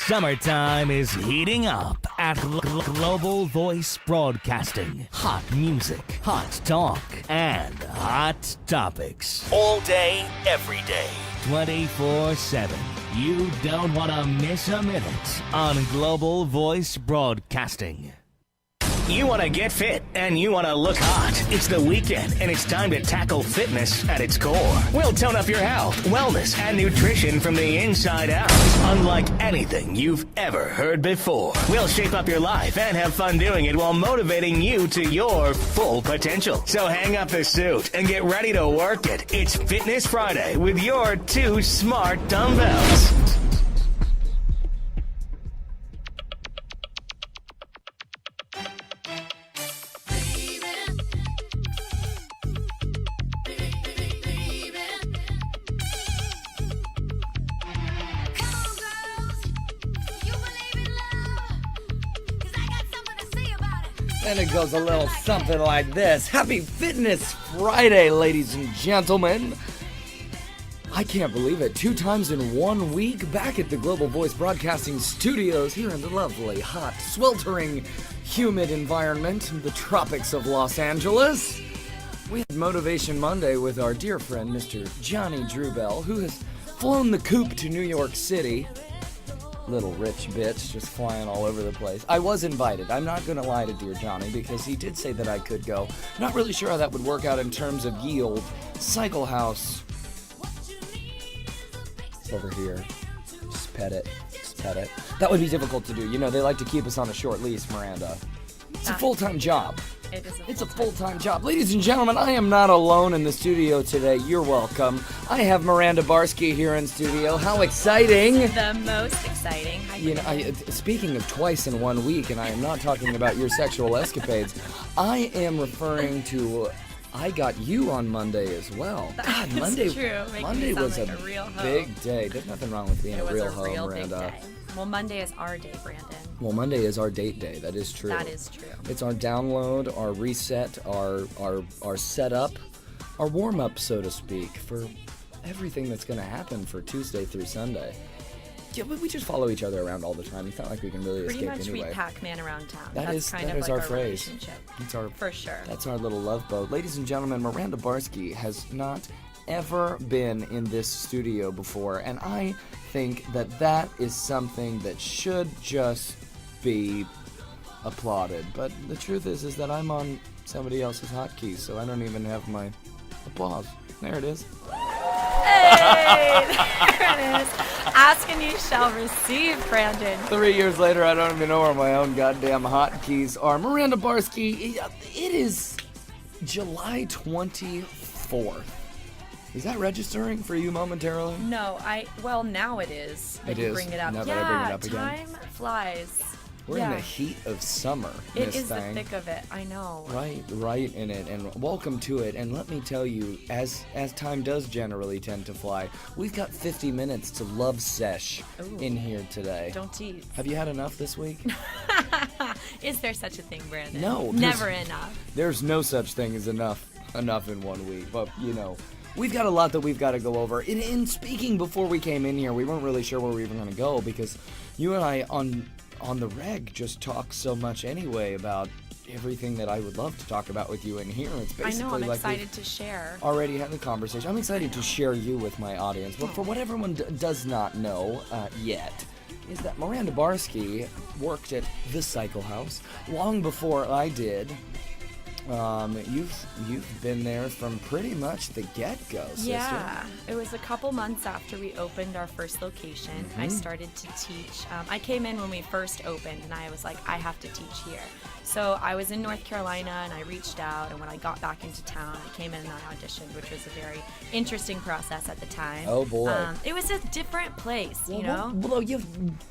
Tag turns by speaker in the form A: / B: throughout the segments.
A: Summertime is heating up at Global Voice Broadcasting. Hot music, hot talk, and hot topics. All day, every day, 24/7. You don't want to miss a minute on Global Voice Broadcasting. You want to get fit and you want to look hot. It's the weekend and it's time to tackle fitness at its core. We'll tone up your health, wellness, and nutrition from the inside out, unlike anything you've ever heard before. We'll shape up your life and have fun doing it while motivating you to your full potential. So hang up the suit and get ready to work it. It's Fitness Friday with your 2 smart dumbbells.
B: And it goes a little something like this. Happy Fitness Friday, ladies and gentlemen. I can't believe it. 2 times in 1 week, back at the Global Voice Broadcasting Studios here in the lovely, hot, sweltering, humid environment in the tropics of Los Angeles. We had Motivation Monday with our dear friend, Mr. Johnny Drubel, who has flown the coop to New York City. Little rich bitch, just flying all over the place. I was invited. I'm not going to lie to dear Johnny because he did say that I could go. Not really sure how that would work out in terms of yield. Cycle House. It's over here. Just pet it. Just pet it. That would be difficult to do. You know, they like to keep us on a short leash, Miranda. It's a full-time job. It's a full-time job. Ladies and gentlemen, I am not alone in the studio today. You're welcome. I have Maranda Barskey here in studio. How exciting!
C: The most exciting.
B: You know, speaking of twice in 1 week, and I am not talking about your sexual escapades, I am referring to I got you on Monday as well.
C: That's
B: Monday,
C: true.
B: Monday was
C: like a real hoe.
B: big day. There's nothing wrong with being a real hoe, Miranda.
C: Big day. Well, Monday is our day, Brandon.
B: Well, Monday is our date day. That is true.
C: That is true.
B: It's our download, our reset, our setup, our warm-up, so to speak, for everything that's going to happen for Tuesday through Sunday. Yeah, but we just follow each other around all the time. It's not like we can really escape anyway.
C: Pretty much we Pac-Man around town.
B: That is
C: like
B: our
C: our
B: phrase.
C: Relationship.
B: It's our,
C: for sure.
B: That's our little love boat. Ladies and gentlemen, Maranda Barskey has not ever been in this studio before, and I think that is something that should just be applauded. But the truth is that I'm on somebody else's hotkeys, so I don't even have my applause. There it is.
C: Hey, there it is. Ask and you shall receive, Brandon.
B: 3 years later, I don't even know where my own goddamn hotkeys are. Miranda Barskey, it is July 24th. Is that registering for you momentarily?
C: No, well, now it is.
B: It is.
C: Bring it up.
B: Now that I bring it up again.
C: Time flies.
B: We're in the heat of summer,
C: It
B: Miss
C: is
B: Thang.
C: the thick of it, I know.
B: Right in it, and welcome to it. And let me tell you, as time does generally tend to fly, we've got 50 minutes to love sesh in here today.
C: Don't tease.
B: Have you had enough this week?
C: Is there such a thing, Brandon?
B: No.
C: Never enough.
B: There's no such thing as enough in 1 week, but you know. We've got a lot that we've got to go over. In speaking before we came in here, we weren't really sure where we were going to go because you and I on the reg just talk so much anyway about everything that I would love to talk about with you in here. It's basically
C: I know, I'm
B: like
C: excited to share.
B: Already had the conversation. I'm excited to share you with my audience. But for what everyone does not know yet, is that Maranda Barskey worked at the Cycle House long before I did. You've been there from pretty much the get-go, sister.
C: Yeah, it was a couple months after we opened our first location. I started to teach. I came in when we first opened, and I was like, I have to teach here. So I was in North Carolina, and I reached out, and when I got back into town, I came in and I auditioned, which was a very interesting process at the time.
B: Oh, boy.
C: It was a different place, you know?
B: Well,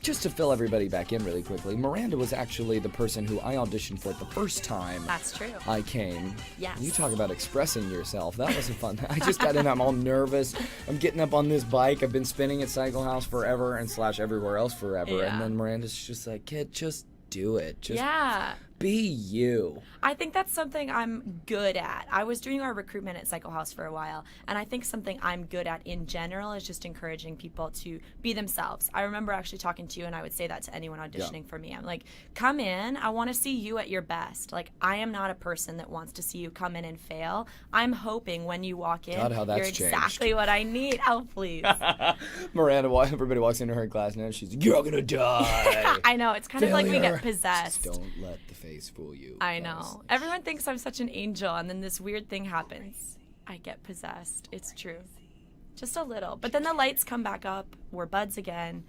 B: just to fill everybody back in really quickly, Miranda was actually the person who I auditioned for the first time.
C: That's true.
B: I came.
C: Yes.
B: You talk about expressing yourself. That was fun. I just got in. I'm all nervous. I'm getting up on this bike. I've been spinning at Cycle House forever and / everywhere else forever.
C: Yeah.
B: And then Miranda's just like, kid, just do it. Just
C: yeah.
B: be you.
C: I think that's something I'm good at. I was doing our recruitment at Cycle House for a while, and I think something I'm good at in general is just encouraging people to be themselves. I remember actually talking to you, and I would say that to anyone auditioning for me. I'm like, come in, I want to see you at your best. Like, I am not a person that wants to see you come in and fail. I'm hoping when you walk in,
B: God, how that's
C: you're exactly what I need. Oh, please.
B: Miranda, everybody walks into her class now, she's like, you're gonna die.
C: I know, it's kind of like we get possessed.
B: Just don't let the face fool you.
C: I know. Everyone thinks I'm such an angel, and then this weird thing happens. I get possessed. It's true. Just a little. But then the lights come back up. We're buds again.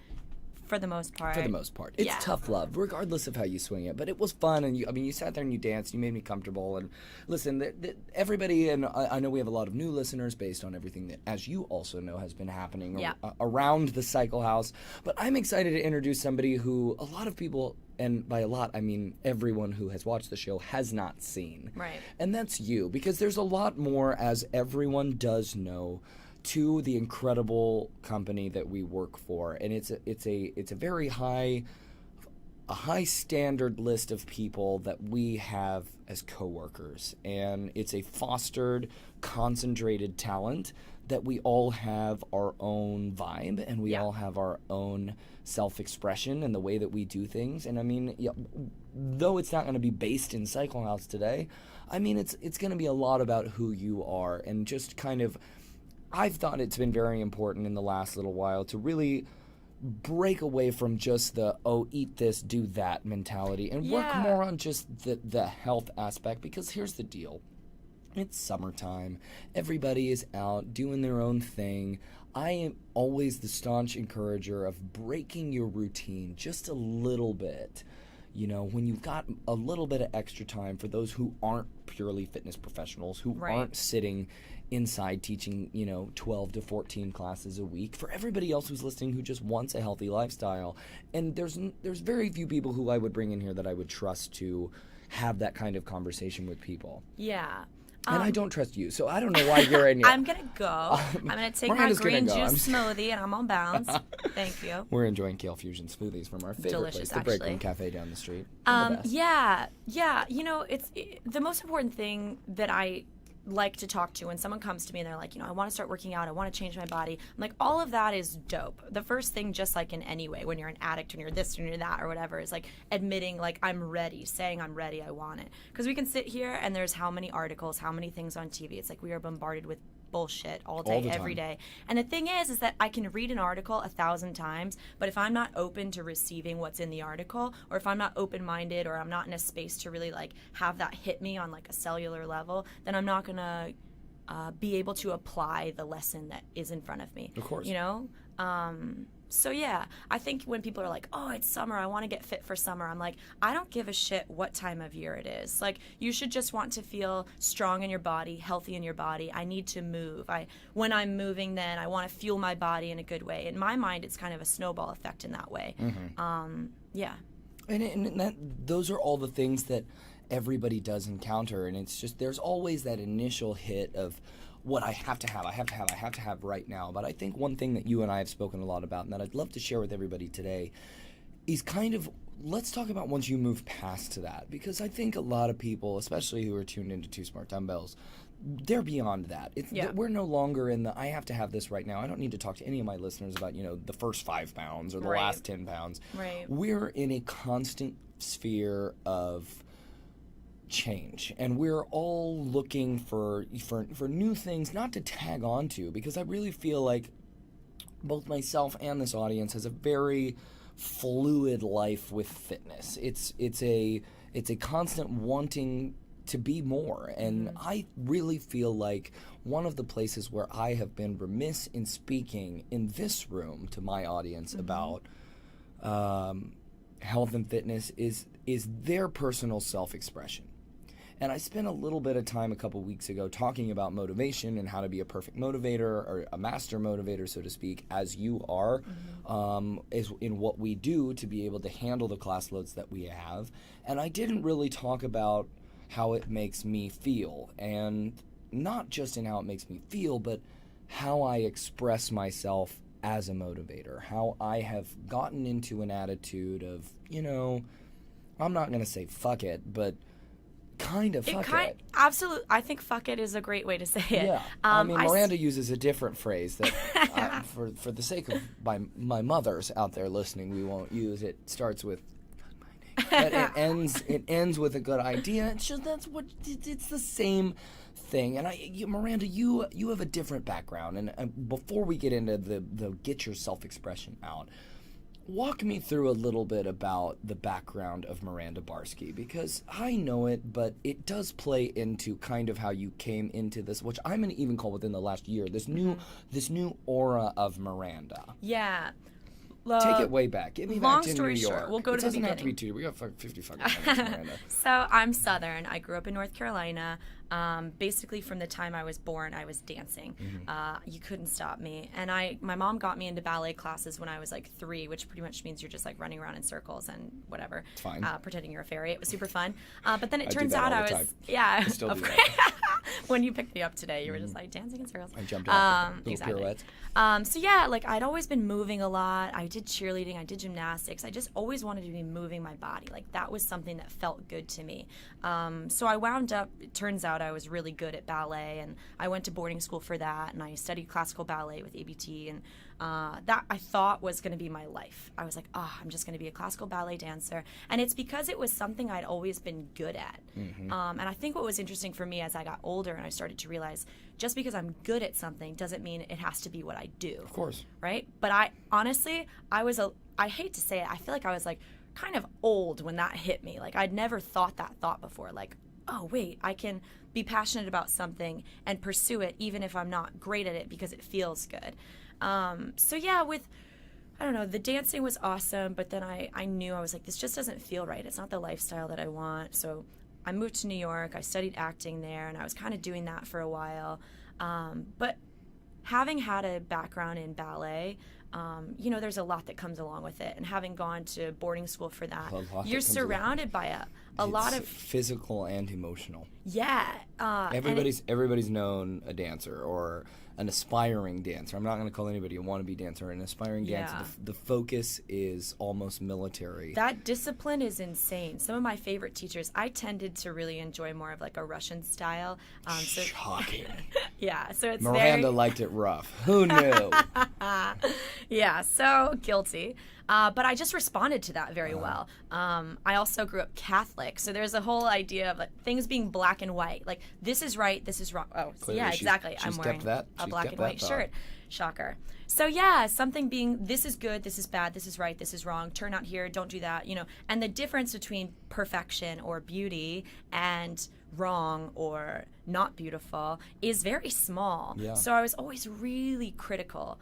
C: For the most part.
B: For the most part. It's tough love, regardless of how you swing it. But it was fun, and you sat there and you danced. You made me comfortable. And listen, everybody, and I know we have a lot of new listeners based on everything that, as you also know, has been happening around the Cycle House. But I'm excited to introduce somebody who a lot of people, and by a lot, I mean everyone who has watched the show, has not seen.
C: Right.
B: And that's you, because there's a lot more, as everyone does know, to the incredible company that we work for, and it's a very high standard list of people that we have as coworkers, and it's a fostered, concentrated talent that we all have our own vibe, and we all have our own self-expression and the way that we do things. And I mean, though it's not going to be based in Cycle House today, I mean it's going to be a lot about who you are, and just kind of, I've thought it's been very important in the last little while to really break away from just the, oh, eat this, do that mentality, and work more on just the health aspect, because here's the deal. It's summertime. Everybody is out doing their own thing. I am always the staunch encourager of breaking your routine just a little bit. You know, when you've got a little bit of extra time, for those who aren't purely fitness professionals, who aren't sitting inside teaching, 12 to 14 classes a week, for everybody else who's listening who just wants a healthy lifestyle. And there's very few people who I would bring in here that I would trust to have that kind of conversation with people.
C: Yeah.
B: And I don't trust you, so I don't know why you're in here.
C: I'm going to go. I'm going to take
B: Miranda's
C: my green
B: gonna go.
C: juice smoothie, and I'm on bounds. Thank you.
B: We're enjoying Kale Fusion smoothies from our favorite
C: Delicious,
B: place, the Break
C: actually.
B: Room Cafe down the street.
C: Yeah. It's the most important thing that I like to talk to when someone comes to me and they're like, I want to start working out, I want to change my body. I'm like, all of that is dope. The first thing, just like in any way, when you're an addict and you're this and you're that or whatever, is like admitting, like, I'm ready, saying I'm ready, I want it. Because we can sit here and there's how many articles, how many things on TV. It's like we are bombarded with bullshit all day, every day. And the thing is that I can read an article 1,000 times, but if I'm not open to receiving what's in the article, or if I'm not open-minded, or I'm not in a space to really like have that hit me on like a cellular level, then I'm not gonna be able to apply the lesson that is in front of me.
B: Of course.
C: So yeah, I think when people are like, oh, it's summer, I want to get fit for summer, I'm like, I don't give a shit what time of year it is. Like, you should just want to feel strong in your body, healthy in your body. I need to move. When I'm moving, then I want to fuel my body in a good way. In my mind, it's kind of a snowball effect in that way.
B: Mm-hmm.
C: Yeah.
B: And those are all the things that everybody does encounter, and it's just, there's always that initial hit of what I have to have right now. But I think one thing that you and I have spoken a lot about, and that I'd love to share with everybody today, is kind of, let's talk about once you move past to that. Because I think a lot of people, especially who are tuned into Two Smart Dumbbells, they're beyond that. We're no longer in the, I have to have this right now. I don't need to talk to any of my listeners about, the first 5 pounds or the last 10 pounds.
C: Right.
B: We're in a constant sphere of change, and we're all looking for new things, not to tag on to, because I really feel like both myself and this audience has a very fluid life with fitness. It's a constant wanting to be more, and I really feel like one of the places where I have been remiss in speaking in this room to my audience about health and fitness is their personal self-expression. And I spent a little bit of time a couple weeks ago talking about motivation and how to be a perfect motivator, or a master motivator, so to speak, as you are, is in what we do to be able to handle the class loads that we have. And I didn't really talk about how it makes me feel, and not just in how it makes me feel, but how I express myself as a motivator, how I have gotten into an attitude of, I'm not going to say fuck it, but kind of fuck it.
C: Absolutely. I think fuck it is a great way to say it.
B: Yeah. I mean, Miranda uses a different phrase that, for the sake of my mothers out there listening, we won't use. It starts with but it ends with a good idea. It's just it's the same thing. And Miranda, you have a different background. And before we get into the get your self-expression out, walk me through a little bit about the background of Maranda Barskey, because I know it, but it does play into kind of how you came into this, which I'm going to even call within the last year, this new aura of Miranda.
C: Yeah.
B: Take it way back. Get me
C: Long
B: back to
C: story
B: New York.
C: short, we'll go to the beginning.
B: It doesn't have to be two. We got 50 fucking minutes, Miranda.
C: So I'm Southern. I grew up in North Carolina. Basically, from the time I was born, I was dancing. You couldn't stop me. And my mom got me into ballet classes when I was like 3, which pretty much means you're just like running around in circles and whatever.
B: It's fine.
C: Pretending you're a fairy. It was super fun. But then it turns
B: do that
C: out
B: all
C: I
B: the
C: was,
B: time.
C: yeah.
B: I still do that.
C: When you picked me up today, you were just like dancing in circles.
B: I jumped out little
C: exactly.
B: pirouettes.
C: So yeah, like I'd always been moving a lot. I did cheerleading, I did gymnastics. I just always wanted to be moving my body. Like that was something that felt good to me. So I wound up, it turns out I was really good at ballet, and I went to boarding school for that, and I studied classical ballet with ABT, and that I thought was going to be my life. I was like, I'm just going to be a classical ballet dancer. And it's because it was something I'd always been good at. And I think what was interesting for me as I got older and I started to realize just because I'm good at something doesn't mean it has to be what I do.
B: Of course.
C: Right? But I honestly, I hate to say it, I feel like I was like kind of old when that hit me. Like I'd never thought that thought before. Like, oh wait, I can be passionate about something and pursue it even if I'm not great at it because it feels good. So yeah, I don't know, the dancing was awesome, but then I knew, I was like, this just doesn't feel right. It's not the lifestyle that I want. So I moved to New York. I studied acting there, and I was kind of doing that for a while. But having had a background in ballet, there's a lot that comes along with it. And having gone to boarding school for that, you're surrounded by a lot of
B: physical and emotional.
C: Yeah.
B: Everybody's known a dancer or an aspiring dancer. I'm not going to call anybody a wannabe dancer. An aspiring dancer, the focus is almost military.
C: That discipline is insane. Some of my favorite teachers, I tended to really enjoy more of like a Russian style.
B: Shocking.
C: Yeah, so it's
B: Miranda liked it rough. Who knew?
C: Yeah, so guilty. But I just responded to that very well. I also grew up Catholic, so there's a whole idea of like, things being black and white. Like, this is right, this is wrong. Oh,
B: clearly
C: yeah, exactly.
B: She's
C: I'm wearing a black and white shirt. Shocker. So yeah, something being, this is good, this is bad, this is right, this is wrong, turn out here, don't do that, And the difference between perfection or beauty and wrong or not beautiful is very small.
B: Yeah.
C: So I was always really critical.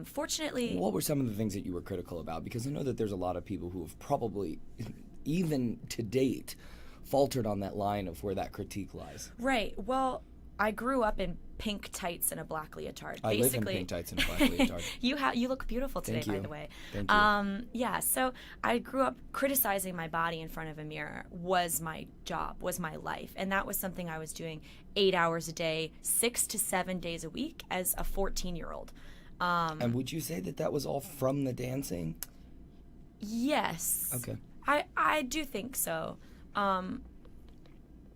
C: Fortunately...
B: What were some of the things that you were critical about? Because I know that there's a lot of people who have probably, even to date, faltered on that line of where that critique lies.
C: Right. Well, I grew up in pink tights and a black leotard.
B: I live in pink tights and a black leotard.
C: You look beautiful today, by the way.
B: Thank you.
C: Yeah, so I grew up criticizing my body in front of a mirror was my job, was my life. And that was something I was doing 8 hours a day, 6 to 7 days a week as a 14-year-old.
B: And would you say that was all from the dancing?
C: Yes.
B: Okay.
C: I do think so.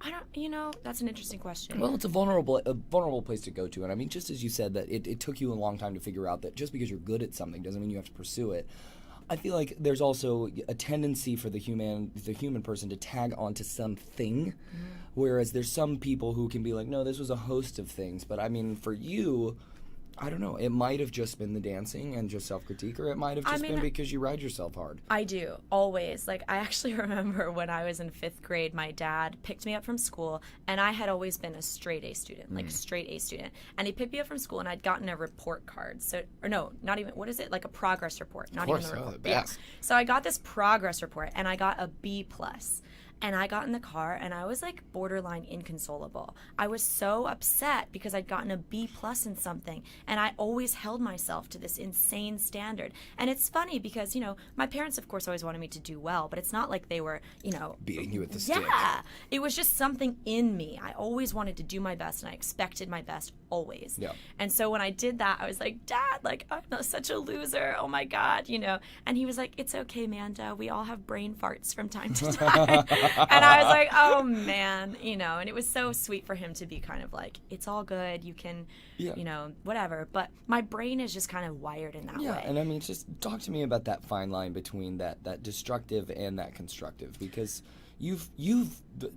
C: I don't, that's an interesting question.
B: Well, it's a vulnerable place to go to. And I mean, just as you said that it took you a long time to figure out that just because you're good at something doesn't mean you have to pursue it. I feel like there's also a tendency for the human person to tag onto something, whereas there's some people who can be like, no, this was a host of things. But I mean, for you, I don't know. It might have just been the dancing and just self-critique, or it might have just been because you ride yourself hard.
C: I do, always. Like, I actually remember when I was in 5th grade, my dad picked me up from school, and I had always been a straight A student, straight A student. And he picked me up from school, and I'd gotten a report card. So, or no, not even, what is it? Like a progress report. Not even a report.
B: The best.
C: Yeah. So I got this progress report, and I got a B+. And I got in the car, and I was like borderline inconsolable. I was so upset because I'd gotten a B+ in something, and I always held myself to this insane standard. And it's funny because, my parents, of course, always wanted me to do well, but it's not like they were,
B: beating you with the stick.
C: Yeah. It was just something in me. I always wanted to do my best, and I expected my best always.
B: Yeah.
C: And so when I did that, I was like, Dad, like, I'm such a loser. Oh my God, you know. And he was like, it's okay, Manda. We all have brain farts from time to time. And I was like, oh man, you know. And it was so sweet for him to be kind of like, it's all good. You can, you know, whatever. But my brain is just kind of wired in that way.
B: Yeah, and I mean, just talk to me about that fine line between that destructive and that constructive, because you've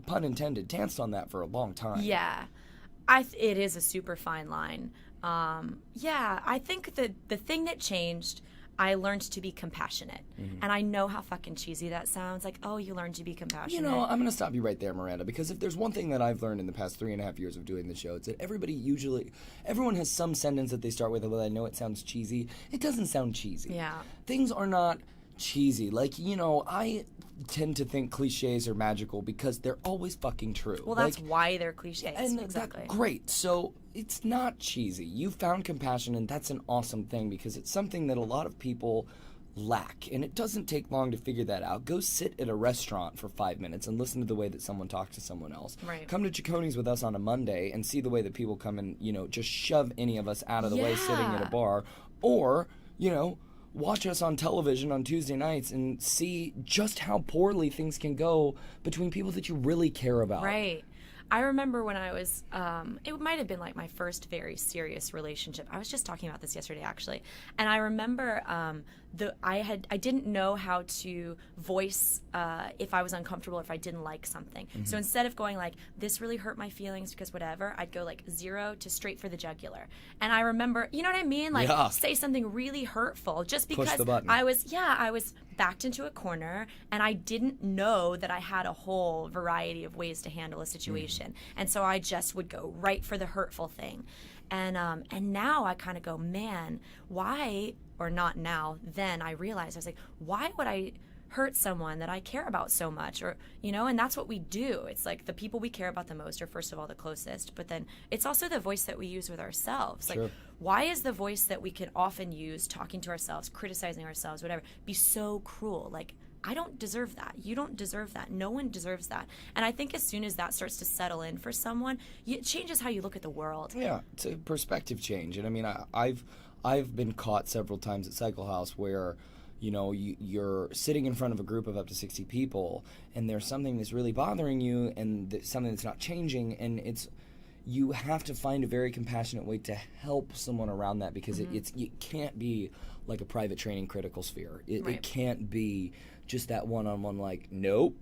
B: pun intended danced on that for a long time.
C: Yeah, it is a super fine line. Yeah, I think the thing that changed, I learned to be compassionate. And I know how fucking cheesy that sounds. Like, oh, you learned to be compassionate.
B: You know, I'm going to stop you right there, Miranda, because if there's one thing that I've learned in the past 3.5 years of doing the show, it's that everyone has some sentence that they start with, although I know it sounds cheesy. It doesn't sound cheesy.
C: Yeah. Things
B: Things are not cheesy. Like, you know, I tend to think cliches are magical because they're always fucking true.
C: Well, that's why they're cliches.
B: And
C: exactly.
B: Great. So it's not cheesy. You found compassion, and that's an awesome thing because it's something that a lot of people lack, and it doesn't take long to figure that out. Go sit at a restaurant for 5 minutes and listen to the way that someone talks to someone else.
C: Right.
B: Come to Cicconi's with us on a Monday and see the way that people come and, you know, just shove any of us out of the way sitting at a bar, or, you know, watch us on television on Tuesday nights and see just how poorly things can go between people that you really care about.
C: Right. I remember when I was, it might have been like my first very serious relationship. I was just talking about this yesterday, actually. And I remember I didn't know how to voice if I was uncomfortable or if I didn't like something. So instead of going like, this really hurt my feelings because whatever, I'd go like 0 to straight for the jugular. And I remember, you know what I mean? Like say something really hurtful just because
B: Push the button.
C: I was backed into a corner and I didn't know that I had a whole variety of ways to handle a situation. And so I just would go right for the hurtful thing. And now I kind of go, man, why, or not now, then I realized, I was like, why would I hurt someone that I care about so much? Or, you know, and that's what we do. It's like the people we care about the most are first of all the closest, but then it's also the voice that we use with ourselves. Like, why is the voice that we can often use talking to ourselves, criticizing ourselves, whatever, be so cruel? Like, I don't deserve that. You don't deserve that. No one deserves that. And I think as soon as that starts to settle in for someone, it changes how you look at the world.
B: Yeah, it's a perspective change. And I mean, I've been caught several times at Cycle House where, you know, you're sitting in front of a group of up to 60 people, and there's something that's really bothering you, and something that's not changing, and you have to find a very compassionate way to help someone around that, because it can't be like a private training critical sphere. It can't be just that one-on-one, like, nope.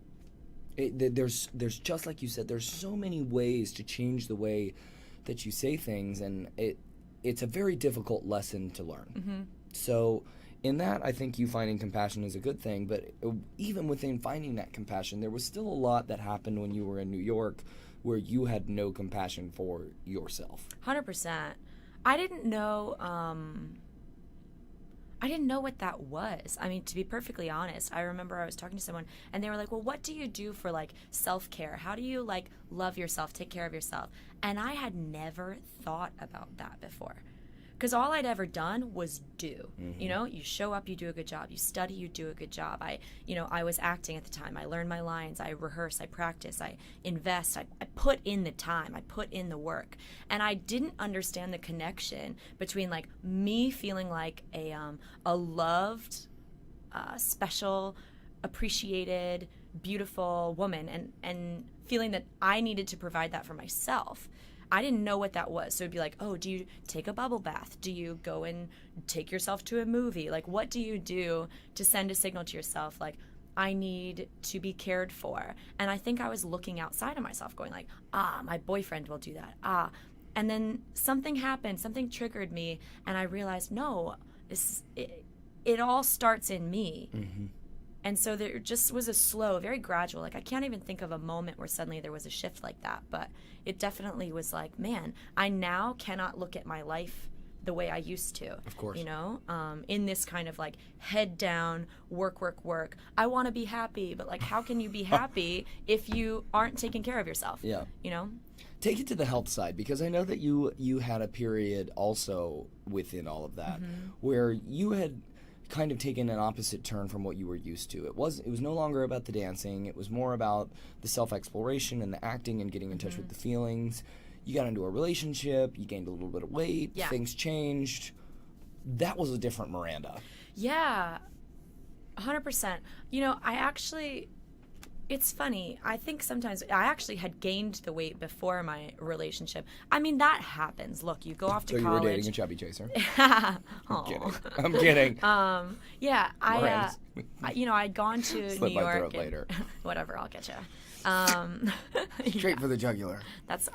B: There's just like you said, there's so many ways to change the way that you say things, and it's a very difficult lesson to learn. So in that, I think you finding compassion is a good thing, but even within finding that compassion, there was still a lot that happened when you were in New York where you had no compassion for yourself.
C: 100%. I didn't know what that was. I mean, to be perfectly honest, I remember I was talking to someone and they were like, well, what do you do for like self-care? How do you like love yourself, take care of yourself? And I had never thought about that before. Because all I'd ever done was do. You know, you show up, you do a good job. You study, you do a good job. I was acting at the time. I learned my lines. I rehearse. I practice. I invest. I put in the time. I put in the work. And I didn't understand the connection between like me feeling like a loved, special, appreciated, beautiful woman, and feeling that I needed to provide that for myself. I didn't know what that was. So it'd be like, oh, do you take a bubble bath? Do you go and take yourself to a movie? Like, what do you do to send a signal to yourself, like, I need to be cared for? And I think I was looking outside of myself going like, my boyfriend will do that. And then something happened, something triggered me, and I realized, no, it all starts in me. And so there just was a slow, very gradual, like I can't even think of a moment where suddenly there was a shift like that, but it definitely was like, man, I now cannot look at my life the way I used to.
B: Of course.
C: You know, in this kind of like head down, work. I want to be happy, but like how can you be happy if you aren't taking care of yourself?
B: Yeah.
C: You know?
B: Take it to the health side, because I know that you had a period also within all of that where you had kind of taken an opposite turn from what you were used to. It was no longer about the dancing. It was more about the self-exploration and the acting and getting in touch with the feelings. you got into a relationship, you gained a little bit of weight, things changed. That was a different Maranda.
C: Yeah, 100%. It's funny. I think sometimes I actually had gained the weight before my relationship. I mean, that happens. Look, you go off to
B: college.
C: college.
B: So you were dating a chubby chaser?
C: I'm
B: kidding. I'm kidding.
C: Yeah, I'd gone to
B: Slit
C: New
B: my
C: York.
B: throat later.
C: Whatever, I'll get you.
B: Straight for the jugular.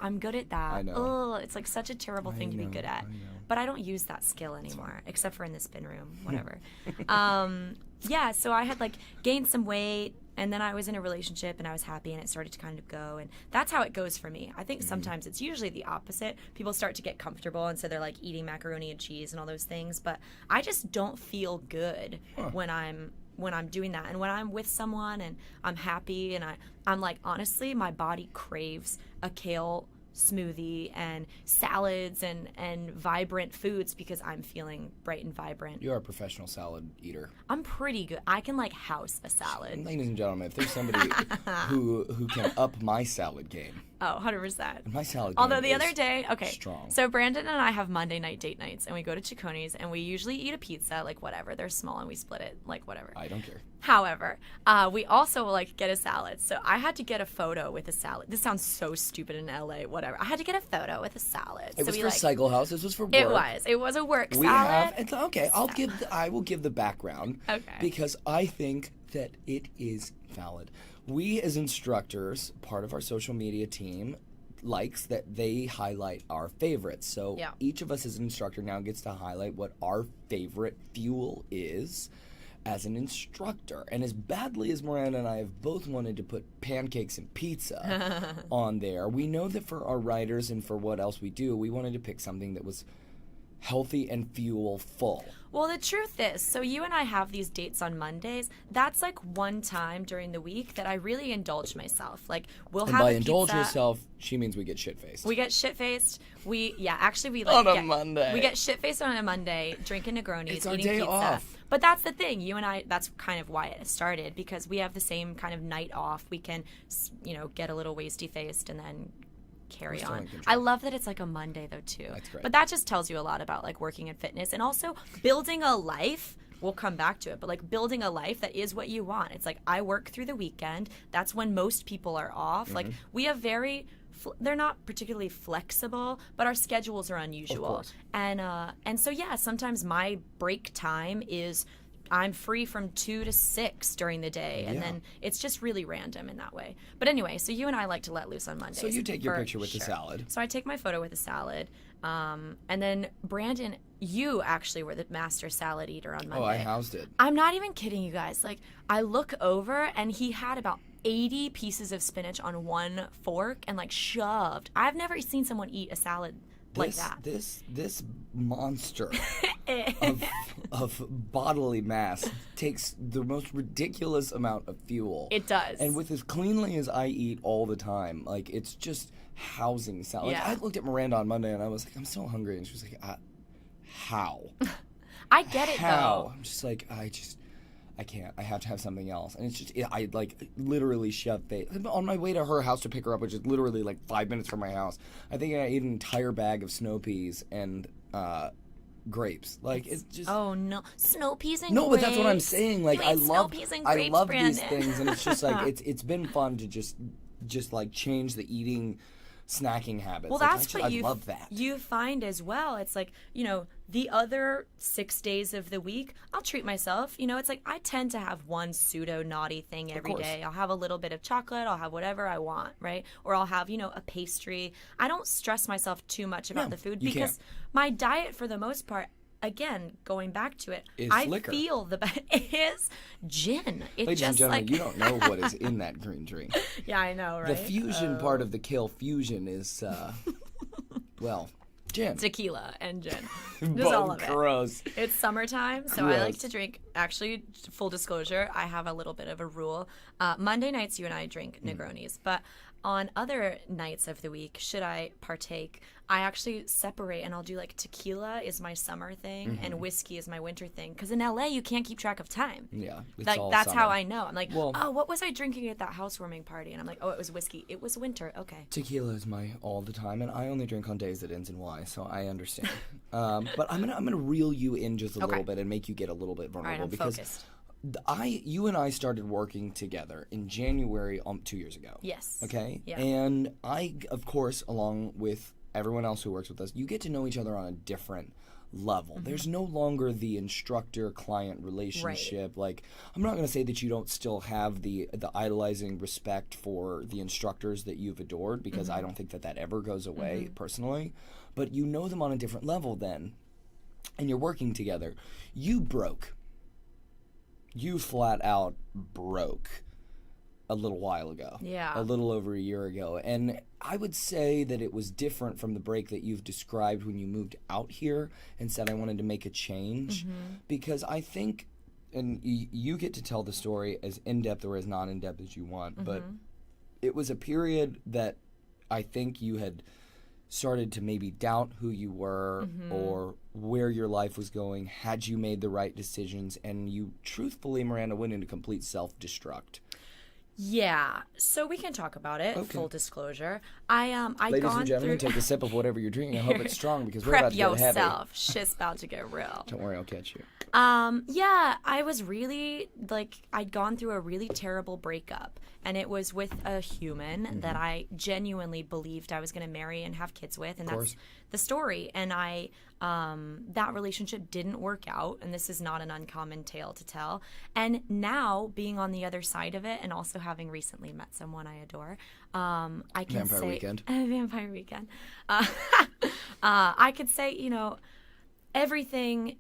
C: I'm good at that.
B: I know.
C: Oh, it's like such a terrible thing to be good at.
B: I know.
C: But I don't use that skill anymore, except for in the spin room, whatever. So I had like gained some weight, and then I was in a relationship and I was happy, and it started to kind of go, and that's how it goes for me. I think sometimes it's usually the opposite. People start to get comfortable, and so they're like eating macaroni and cheese and all those things, but I just don't feel good when I'm doing that. And when I'm with someone and I'm happy and I'm like, honestly, my body craves a kale smoothie and salads and vibrant foods because I'm feeling bright and vibrant.
B: You're a professional salad eater.
C: I'm pretty good. I can like house a salad.
B: Ladies and gentlemen, if there's somebody who can up my salad game.
C: Oh, 100%.
B: My salad game
C: Although the other day,
B: strong.
C: So Brandon and I have Monday night date nights, and we go to Cicconi's, and we usually eat a pizza, like whatever. They're small, and we split it, like whatever.
B: I don't care.
C: However, we also like get a salad. So I had to get a photo with a salad. This sounds so stupid in LA, whatever. I had to get a photo with a salad.
B: It was for Cycle House. This was for work.
C: It was a work
B: We
C: salad.
B: have, okay, I will give the background.
C: Okay.
B: Because I think that it is valid. We as instructors, part of our social media team, likes that they highlight our favorites. So each of us as an instructor now gets to highlight what our favorite fuel is as an instructor. And as badly as Miranda and I have both wanted to put pancakes and pizza on there, we know that for our riders and for what else we do, we wanted to pick something that was healthy and fuel full.
C: Well, the truth is, so you and I have these dates on Mondays. That's like one time during the week that I really indulge myself. Like we'll have
B: by
C: a
B: indulge
C: pizza.
B: yourself, she means we get shit faced.
C: We get shit faced. We
B: on a Monday.
C: We get shit faced on a Monday, drinking Negronis,
B: It's our
C: eating
B: day
C: pizza.
B: off.
C: But that's the thing. You and I. That's kind of why it started, because we have the same kind of night off. We can, get a little wasty faced and then carry on. I love that it's like a Monday though too.
B: That's great.
C: But that just tells you a lot about like working in fitness and also building a life. We'll come back to it, but like building a life that is what you want. It's like I work through the weekend. That's when most people are off. Like we have they're not particularly flexible, but our schedules are unusual.
B: Of course.
C: And so sometimes my break time is I'm free from 2 to 6 during the day, and then it's just really random in that way. But anyway, so you and I like to let loose on Mondays.
B: So you take your picture with the salad.
C: So I take my photo with the salad, and then Brandon, you actually were the master salad eater on Monday.
B: Oh, I housed it.
C: I'm not even kidding you guys. Like I look over, and he had about 80 pieces of spinach on one fork and like shoved. I've never seen someone eat a salad like that.
B: This monster of bodily mass takes the most ridiculous amount of fuel.
C: It does.
B: And with as cleanly as I eat all the time, like it's just housing salad.
C: Yeah.
B: Like, I looked at Miranda on Monday and I was like, I'm so hungry, and she was like, how?
C: I get it
B: How?
C: though.
B: I'm just like, I can't. I have to have something else. And it's just, I like literally shoved it. On my way to her house to pick her up, which is literally like 5 minutes from my house, I think I ate an entire bag of snow peas and grapes. Like it's just.
C: Oh no, snow peas and
B: no,
C: grapes.
B: but that's what I'm saying. Like
C: You
B: I
C: ate snow
B: love,
C: peas and grapes,
B: these
C: Brandon.
B: things, and it's just like it's been fun to just like change the eating, snacking habits.
C: Well,
B: Like,
C: that's what
B: I love that.
C: you find as well. It's like, the other 6 days of the week, I'll treat myself. It's like I tend to have one pseudo naughty thing every
B: course.
C: day. I'll have a little bit of chocolate. I'll have whatever I want, right? Or I'll have, a pastry. I don't stress myself too much about
B: No,
C: the food
B: you
C: because
B: can't.
C: my diet, for the most part, again, going back to it,
B: Is
C: I
B: liquor.
C: feel it is gin. It
B: Ladies
C: just
B: and gentlemen,
C: like
B: you don't know what is in that green drink.
C: yeah, I know, right?
B: The fusion part of the kale fusion is, gin.
C: Tequila and gin.
B: Both
C: Just all of it.
B: gross.
C: It's summertime, so I like
B: Gross.
C: to drink. Actually, full disclosure, I have a little bit of a rule. Monday nights, you and I drink Negronis, but on other nights of the week, should I partake, I actually separate, and I'll do like tequila is my summer thing and whiskey is my winter thing. Because in LA, you can't keep track of time.
B: Yeah, it's
C: like
B: all
C: that's
B: summer.
C: how I know. I'm like,
B: Well,
C: oh, what was I drinking at that housewarming party? And I'm like, oh, it was whiskey. It was winter. Okay.
B: Tequila is my all the time, and I only drink on days that ends in Y, so I understand. But I'm gonna reel you in just a little bit and make you get a little bit
C: All
B: vulnerable
C: right, I'm
B: because
C: focused.
B: you and I started working together in January 2 years ago.
C: Yes.
B: Okay.
C: Yeah.
B: And I, of course, along with everyone else who works with us, you get to know each other on a different level. There's no longer the instructor-client relationship. Like, I'm not going to say that you don't still have the idolizing respect for the instructors that you've adored, because I don't think that ever goes away personally. But you know them on a different level then, and you're working together. You broke. You flat out broke a little while ago.
C: Yeah.
B: A little over a year ago. And I would say that it was different from the break that you've described when you moved out here and said, I wanted to make a change. Because I think, and you get to tell the story as in-depth or as non-in-depth as you want, but it was a period that I think you had started to maybe doubt who you were or where your life was going, had you made the right decisions, and you truthfully, Miranda, went into complete self-destruct.
C: Yeah, so we can talk about it.
B: Okay.
C: Full disclosure, I
B: Ladies
C: gone
B: and gentlemen,
C: through.
B: take a sip of whatever you're drinking. I hope it's strong because we're
C: Prep
B: about to get heavy.
C: yourself. Shit's about to get real.
B: Don't worry, I'll catch you.
C: Yeah, I was really, I'd gone through a really terrible breakup, and it was with a human that I genuinely believed I was going to marry and have kids with, and that's the story. And that relationship didn't work out, and this is not an uncommon tale to tell. And now, being on the other side of it, and also having recently met someone I adore, I can
B: Vampire
C: say...
B: Weekend.
C: Vampire Weekend. I could say, everything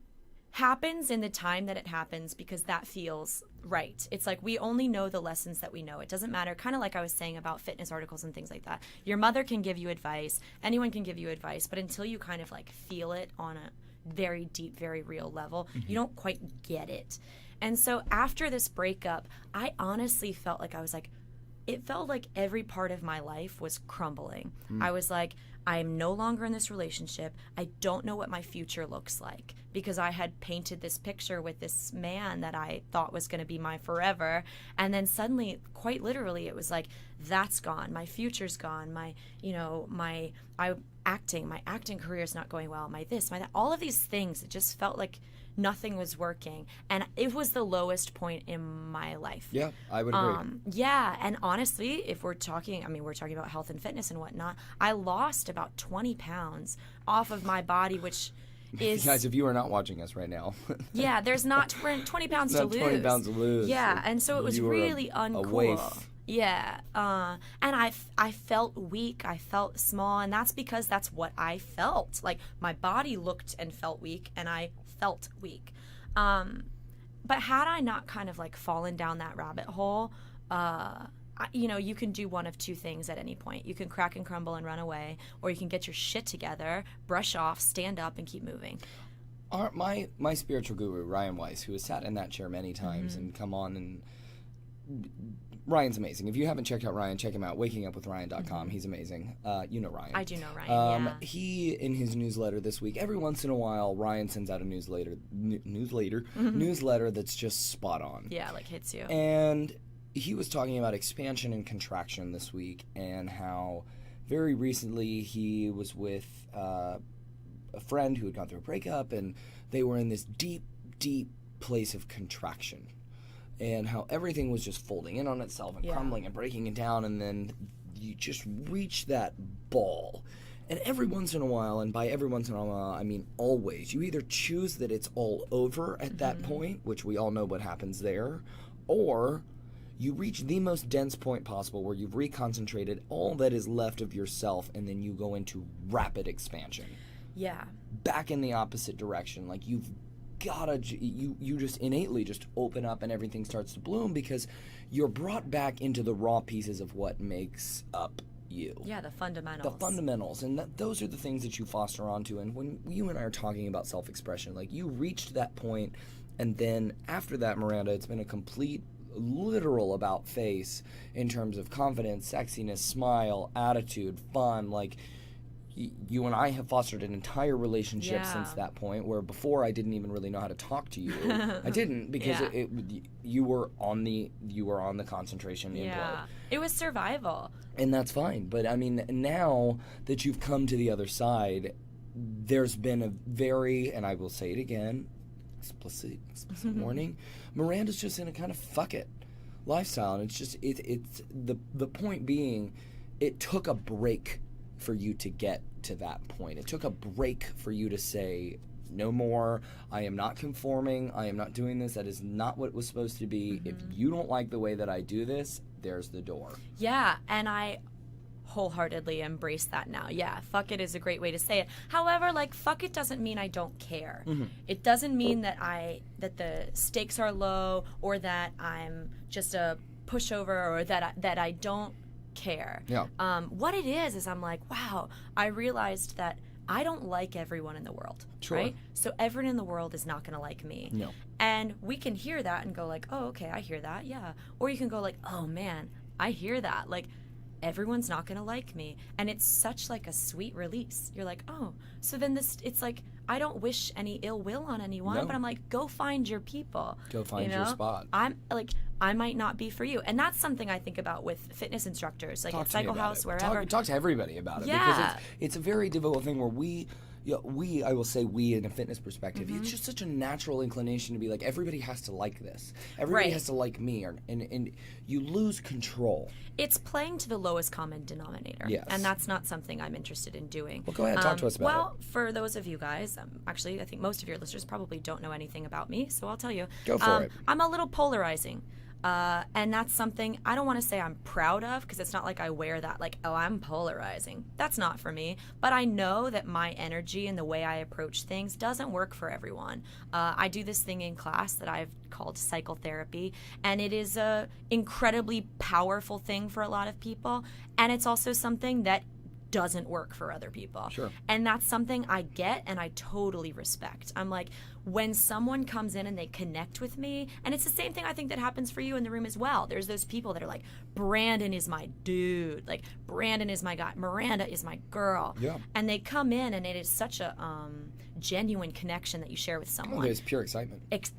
C: happens in the time that it happens because that feels right. It's like we only know the lessons that we know. It doesn't matter, kind of like I was saying about fitness articles and things like that. Your mother can give you advice, anyone can give you advice, but until you kind of feel it on a very deep, very real level, you don't quite get it. And so after this breakup, I honestly felt like it felt like every part of my life was crumbling. I was like, I am no longer in this relationship. I don't know what my future looks like because I had painted this picture with this man that I thought was going to be my forever. And then suddenly, quite literally, it was like, that's gone. My future's gone. My acting career is not going well. My this, my that. All of these things, it just felt like nothing was working. And it was the lowest point in my life.
B: Yeah, I would agree.
C: Yeah, and honestly, if we're talking about health and fitness and whatnot, I lost about 20 pounds off of my body, which is...
B: Guys, if you are not watching us right now...
C: yeah, there's not 20 pounds to lose.
B: 20 pounds to lose.
C: Yeah, and so it was really uncool.
B: A waif.
C: Yeah, and I felt weak, I felt small, and that's because that's what I felt. Like, my body looked and felt weak, and I felt weak. But had I not kind of fallen down that rabbit hole, you can do one of two things at any point. You can crack and crumble and run away, or you can get your shit together, brush off, stand up, and keep moving.
B: My spiritual guru, Ryan Weiss, who has sat in that chair many times and come on and... Ryan's amazing. If you haven't checked out Ryan, check him out. WakingUpWithRyan.com. He's amazing. You know Ryan.
C: I do know Ryan, yeah.
B: He, in his newsletter this week, every once in a while, Ryan sends out a newsletter that's just spot on.
C: Yeah, hits you.
B: And he was talking about expansion and contraction this week and how very recently he was with a friend who had gone through a breakup, and they were in this deep, deep place of contraction. And how everything was just folding in on itself and crumbling and breaking it down, and then you just reach that ball. And every once in a while, and by every once in a while, I mean always, you either choose that it's all over at that point, which we all know what happens there, or you reach the most dense point possible where you've reconcentrated all that is left of yourself, and then you go into rapid expansion.
C: Yeah.
B: Back in the opposite direction. Like you just innately just open up and everything starts to bloom because you're brought back into the raw pieces of what makes up you.
C: Yeah, the fundamentals.
B: The fundamentals. And those are the things that you foster onto. And when you and I are talking about self-expression, you reached that point, and then after that, Miranda, it's been a complete literal about face in terms of confidence, sexiness, smile, attitude, fun. Like, you and I have fostered an entire relationship since that point, where before I didn't even really know how to talk to you. I didn't, because you were on the concentration implode.
C: It was survival.
B: And that's fine. But I mean, now that you've come to the other side, there's been a very, and I will say it again, explicit warning, Miranda's just in a kind of fuck it lifestyle. And it's just, it's the point being, it took a break for you to get to that point. It took a break for you to say, no more, I am not conforming, I am not doing this, that is not what it was supposed to be. If you don't like the way that I do this, there's the door. Yeah,
C: and I wholeheartedly embrace that now. Yeah, fuck it is a great way to say it. However, like, fuck it doesn't mean I don't care. It doesn't mean that the stakes are low, or that I'm just a pushover, or that I don't care. What it is I'm like, wow, I realized that I don't like everyone in the world, right? So everyone in the world is not going to like me.
B: No.
C: And we can hear that and go like, oh, okay, I hear that, yeah. Or you can go like, oh man, I hear that. Like, everyone's not going to like me. And it's such like a sweet release. You're like, oh, so then it's like, I don't wish any ill will on anyone, but I'm like, go find your people.
B: Go find your spot.
C: I'm like, I might not be for you. And that's something I think about with fitness instructors, like at Cycle House, wherever.
B: Talk to everybody about it. Because it's a very difficult thing where I will say we in a fitness perspective, it's just such a natural inclination to be like, everybody has to like this. Everybody has to like me. And you lose control.
C: It's playing to the lowest common denominator.
B: Yes.
C: And that's not something I'm interested in doing.
B: Well, go ahead, talk to us about it.
C: Well, for those of you guys, actually, I think most of your listeners probably don't know anything about me, so I'll tell you.
B: Go for it.
C: I'm a little polarizing. And that's something I don't want to say I'm proud of, because it's not like I wear that like, oh, I'm polarizing. That's not for me. But I know that my energy and the way I approach things doesn't work for everyone. I do this thing in class that I've called psychotherapy, and it is a incredibly powerful thing for a lot of people. And it's also something that doesn't work for other people.
B: Sure.
C: And that's something I get and I totally respect. I'm like, when someone comes in and they connect with me, and it's the same thing I think that happens for you in the room as well. There's those people that are like, Brandon is my dude. Like, Brandon is my guy. Miranda is my girl.
B: Yeah.
C: And they come in and it is such a genuine connection that you share with someone.
B: Oh, there's pure excitement.
C: It's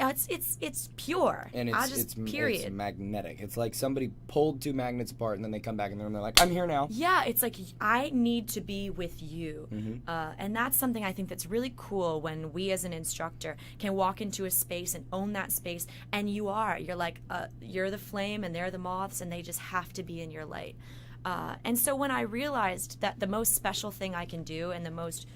C: pure.
B: And it's magnetic. It's like somebody pulled two magnets apart and then they come back in the room and they're like, I'm here now.
C: Yeah, it's like, I need to be with you. And that's something I think that's really cool when we as an instructor can walk into a space and own that space, and you're like, you're the flame and they're the moths, and they just have to be in your light. And so when I realized that the most special thing I can do and the most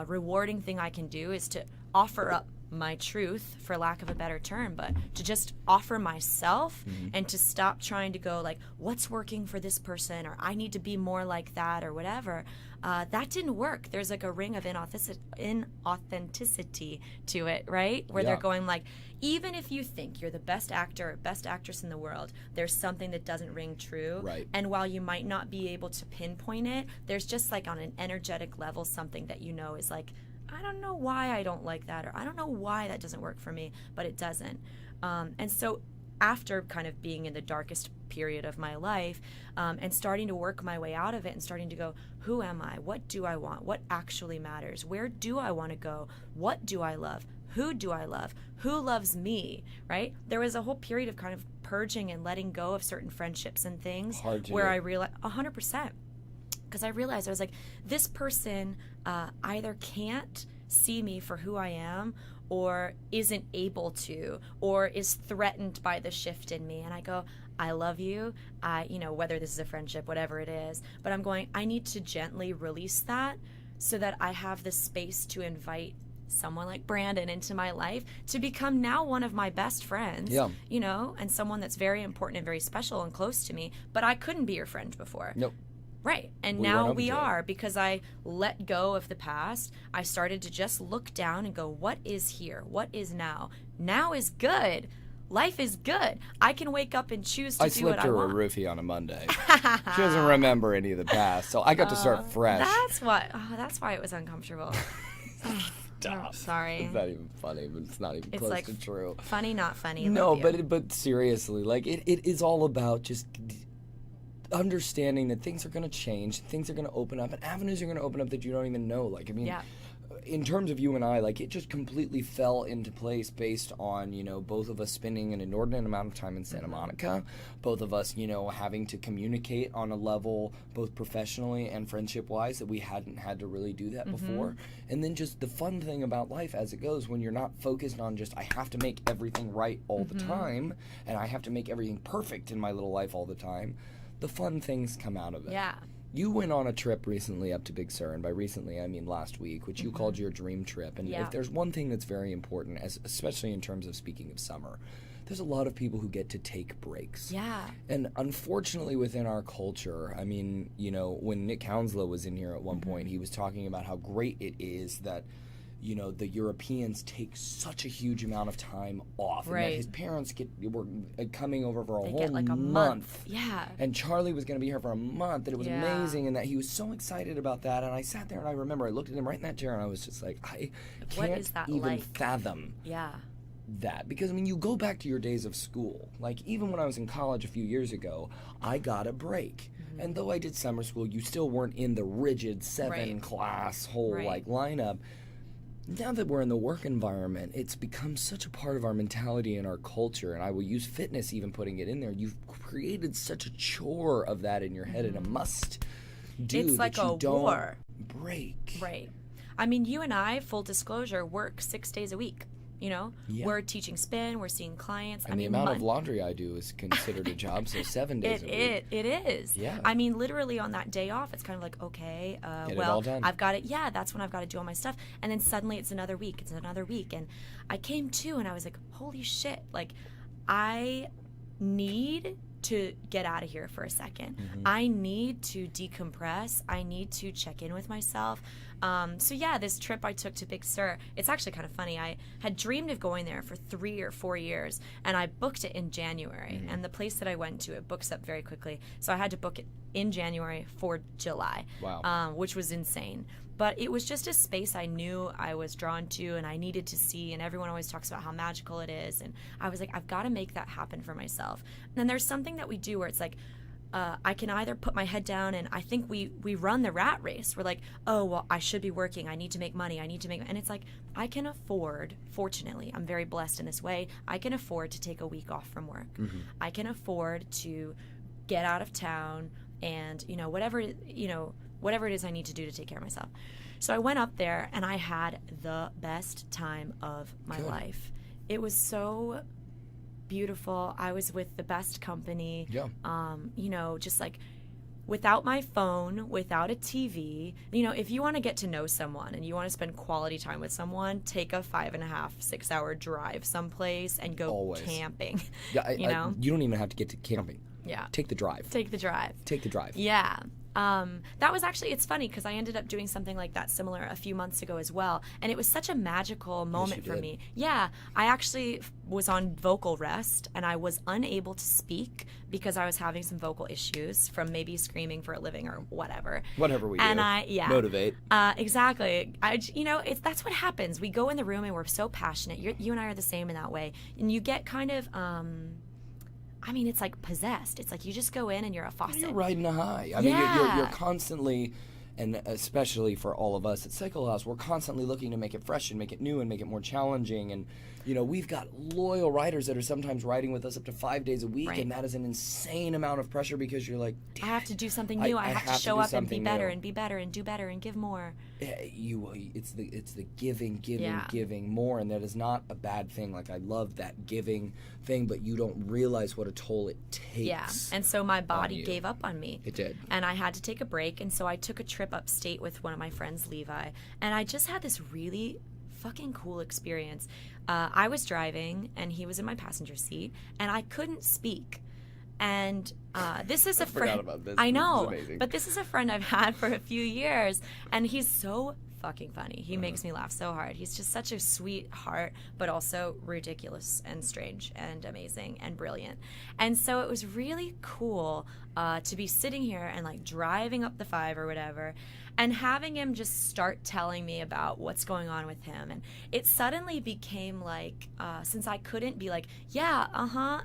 C: rewarding thing I can do is to offer up my truth, for lack of a better term, but to just offer myself and to stop trying to go like, what's working for this person, or I need to be more like that, or whatever. That didn't work. There's like a ring of inauthenticity to it, right? Where they're going like, even if you think you're the best actor or best actress in the world, there's something that doesn't ring true.
B: Right.
C: And while you might not be able to pinpoint it, there's just like on an energetic level something that you know is like, I don't know why I don't like that, or I don't know why that doesn't work for me, but it doesn't. And so after kind of being in the darkest period of my life, and starting to work my way out of it and starting to go, who am I? What do I want? What actually matters? Where do I want to go? What do I love? Who do I love? Who loves me, right? There was a whole period of kind of purging and letting go of certain friendships and things where I realized 100%. Because I realized I was like, this person either can't see me for who I am, or isn't able to, or is threatened by the shift in me. And I go, I love you, whether this is a friendship, whatever it is. But I'm going, I need to gently release that so that I have the space to invite someone like Brandon into my life to become now one of my best friends, and someone that's very important and very special and close to me. But I couldn't be your friend before.
B: Nope.
C: Right. And now we are, because I let go of the past. I started to just look down and go, what is here? What is now? Now is good. Life is good. I can wake up and choose to do what I want. I
B: slipped her a roofie on a Monday. She doesn't remember any of the past, so I got to start fresh.
C: That's why it was uncomfortable.
B: Stop.
C: Sorry.
B: It's not even funny, but it's not even
C: It's
B: close
C: like
B: to true.
C: funny, not funny.
B: No,
C: love you.
B: but seriously, like it is all about just understanding that things are going to change, things are going to open up, and avenues are going to open up that you don't even know. Like, I mean,
C: Yeah.
B: in terms of you and I, like, it just completely fell into place based on, both of us spending an inordinate amount of time in Santa Monica, both of us, having to communicate on a level both professionally and friendship-wise that we hadn't had to really do that before. And then just the fun thing about life as it goes, when you're not focused on just, I have to make everything right all the time, and I have to make everything perfect in my little life all the time, the fun things come out of it.
C: Yeah.
B: You went on a trip recently up to Big Sur, and by recently I mean last week, which you called your dream trip. And
C: Yeah.
B: if there's one thing that's very important, especially in terms of speaking of summer, there's a lot of people who get to take breaks.
C: Yeah.
B: And unfortunately within our culture, I mean, when Nick Hounslow was in here at one point, he was talking about how great it is that the Europeans take such a huge amount of time off.
C: Right.
B: And that his parents were coming over for a
C: They
B: whole
C: get like a month. Yeah.
B: And Charlie was going to be here for a month, and it was
C: Yeah.
B: amazing, and that he was so excited about that. And I sat there and I remember I looked at him right in that chair and I was just like, I
C: What
B: can't
C: is that
B: even
C: like?
B: fathom
C: Yeah.
B: that. Because, I mean, you go back to your days of school. Like, even when I was in college a few years ago, I got a break. And though I did summer school, you still weren't in the rigid seven-class whole,
C: Right.
B: lineup. Now that we're in the work environment, it's become such a part of our mentality and our culture, and I will use fitness even putting it in there. You've created such a chore of that in your head and a must do
C: It's like
B: that you
C: a
B: don't
C: war.
B: break.
C: Right. I mean, you and I, full disclosure, work 6 days a week.
B: Yeah.
C: We're teaching spin, we're seeing clients.
B: And the amount of laundry I do is considered a job, so 7 days a week.
C: It is.
B: Yeah.
C: I mean, literally on that day off, it's kind of like, okay,
B: Get it all done.
C: I've got it. Yeah, that's when I've got to do all my stuff. And then suddenly it's another week. And I came to and I was like, holy shit. Like, I need to get out of here for a second. I need to decompress. I need to check in with myself. So yeah, this trip I took to Big Sur, it's actually kind of funny. I had dreamed of going there for 3 or 4 years, and I booked it in January. And the place that I went to, it books up very quickly. So I had to book it in January for July, which was insane. But it was just a space I knew I was drawn to and I needed to see, and everyone always talks about how magical it is. And I was like, I've got to make that happen for myself. And then there's something that we do where it's like, I can either put my head down, and I think we run the rat race. We're like, oh, well, I should be working. I need to make money. And it's like, I can afford, fortunately, I'm very blessed in this way, I can afford to take a week off from work. I can afford to get out of town and, whatever it is I need to do to take care of myself. So I went up there and I had the best time of my life. It was so beautiful. I was with the best company.
B: Yeah.
C: Just like without my phone, without a TV. If you want to get to know someone and you want to spend quality time with someone, take a 5.5, 6 hour drive someplace and go camping.
B: Yeah, you don't even have to get to camping.
C: Yeah.
B: Take the drive.
C: Take the drive. Yeah. That was actually, it's funny because I ended up doing something like that similar a few months ago as well. And it was such a magical moment for me. Yeah. I actually was on vocal rest and I was unable to speak because I was having some vocal issues from maybe screaming for a living or whatever.
B: Whatever we do. Motivate.
C: Exactly. That's what happens. We go in the room and we're so passionate. You and I are the same in that way. And you get kind of, it's like possessed. It's like you just go in and you're a faucet.
B: You're riding a high. I mean, you're constantly, and especially for all of us at Cycle House, we're constantly looking to make it fresh and make it new and make it more challenging. And, we've got loyal riders that are sometimes riding with us up to 5 days a week, and that is an insane amount of pressure because you're like,
C: I have to do something new. I have to show up and be better and be better and do better and give more.
B: It's the giving more, and that is not a bad thing. Like, I love that giving thing, but you don't realize what a toll it takes.
C: Yeah, and so my body gave up on me.
B: It did.
C: And I had to take a break, and so I took a trip upstate with one of my friends, Levi, and I just had this really fucking cool experience. I was driving, and he was in my passenger seat, and I couldn't speak. And this is a friend.
B: I forgot about this.
C: I know,
B: this is amazing.
C: but this is a friend I've had for a few years, and he's so fucking funny. He makes me laugh so hard. He's just such a sweetheart, but also ridiculous and strange and amazing and brilliant. And so it was really cool to be sitting here and like driving up the 5 or whatever, And having him just start telling me about what's going on with him. And it suddenly became like, since I couldn't be like, yeah,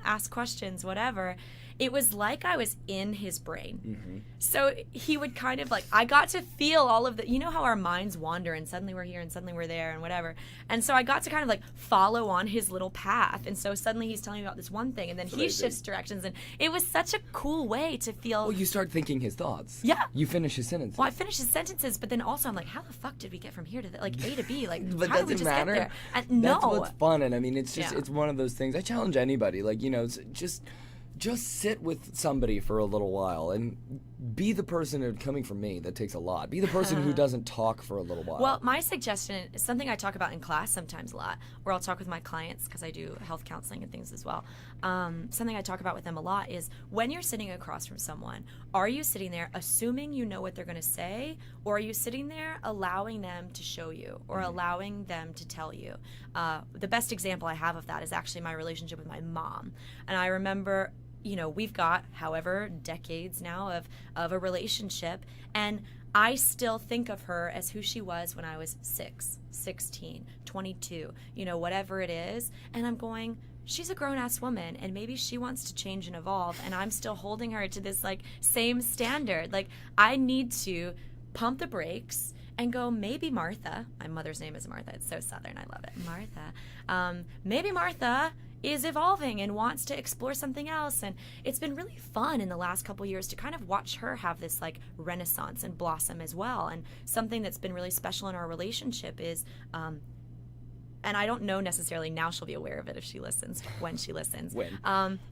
C: ask questions, whatever, it was like I was in his brain.
B: Mm-hmm.
C: So he would kind of like, I got to feel all of the, you know how our minds wander and suddenly we're here and suddenly we're there and whatever. And so I got to kind of like follow on his little path. And so suddenly he's telling me about this one thing and then he shifts directions. And it was such a cool way to feel.
B: Well, you start thinking his thoughts.
C: Yeah.
B: You finish his sentences.
C: Well, I finished his sentences, but then also I'm like, how the fuck did we get from here to like A to B? Like,
B: but
C: how did we
B: doesn't
C: just
B: matter.
C: get there? And no.
B: That's what's fun. And I mean, it's just,
C: Yeah.
B: it's one of those things. I challenge anybody, like, you know, just sit with somebody for a little while and be the person who, coming from me, that takes a lot. Be the person who doesn't talk for a little while.
C: Well, my suggestion is something I talk about in class sometimes a lot, or I'll talk with my clients because I do health counseling and things as well. Something I talk about with them a lot is when you're sitting across from someone, are you sitting there assuming you know what they're going to say, or are you sitting there allowing them to show you or allowing them to tell you? The best example I have of that is actually my relationship with my mom. And I remember, you know, we've got however decades now of a relationship, and I still think of her as who she was when I was 6, 16, 22, you know, whatever it is. And I'm going, she's a grown-ass woman, and maybe she wants to change and evolve, and I'm still holding her to this, like, same standard. Like, I need to pump the brakes and go, maybe Martha, my mother's name is Martha, it's so Southern, I love it, Martha, maybe Martha is evolving and wants to explore something else. And it's been really fun in the last couple years to kind of watch her have this like renaissance and blossom as well. And something that's been really special in our relationship is, and I don't know necessarily now she'll be aware of it if she listens, when she listens.
B: When?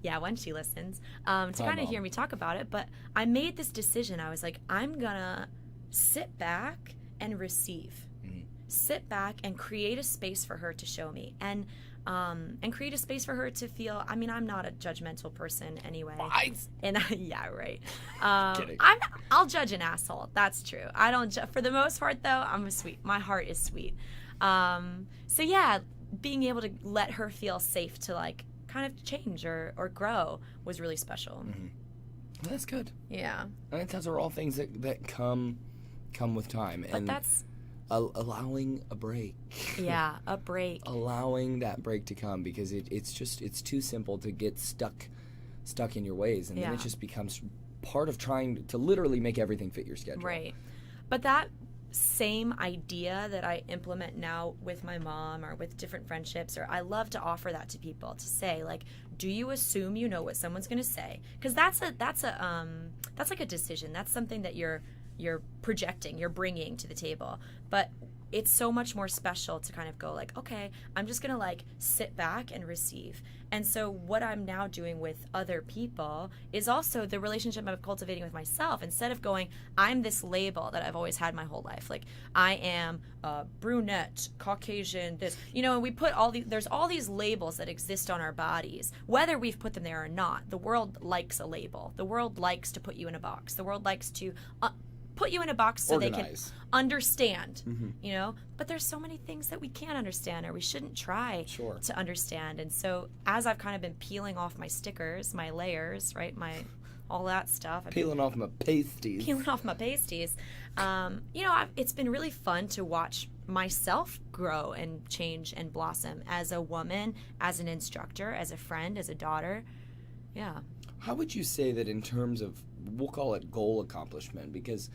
C: When she listens, to kind of hear me talk about it. But I made this decision. I was like, I'm gonna sit back and receive. Mm-hmm. Sit back and create a space for her to show me. And create a space for her to feel. I mean, I'm not a judgmental person anyway. And yeah, right.
B: Kidding.
C: I'll judge an asshole. That's true. I don't. For the most part, though, I'm sweet. My heart is sweet. So yeah, being able to let her feel safe to like kind of change or grow was really special.
B: Mm-hmm. Well, that's good.
C: Yeah.
B: I think those are all things that come with time.
C: But
B: and
C: that's.
B: Allowing a break.
C: Yeah, a break.
B: Allowing that break to come, because it's too simple to get stuck in your ways, and then it just becomes part of trying to literally make everything fit your schedule.
C: Right. But that same idea that I implement now with my mom or with different friendships, or I love to offer that to people, to say like, do you assume you know what someone's going to say? Because that's like a decision. That's something that you're projecting, you're bringing to the table. But it's so much more special to kind of go like, okay, I'm just gonna like sit back and receive. And so what I'm now doing with other people is also the relationship I'm cultivating with myself. Instead of going, I'm this label that I've always had my whole life, like I am brunette, Caucasian, this, you know, and we put there's all these labels that exist on our bodies, whether we've put them there or not. The world likes a label. The world likes to put you in a box. The world likes to put you in a box so
B: Organize.
C: they can understand, you know, but there's so many things that we can't understand or we shouldn't try to understand. And so as I've kind of been peeling off my stickers, my layers, right, all that stuff.
B: Peeling off my pasties.
C: You know, it's been really fun to watch myself grow and change and blossom as a woman, as an instructor, as a friend, as a daughter. Yeah.
B: How would you say that in terms of, we'll call it goal accomplishment, because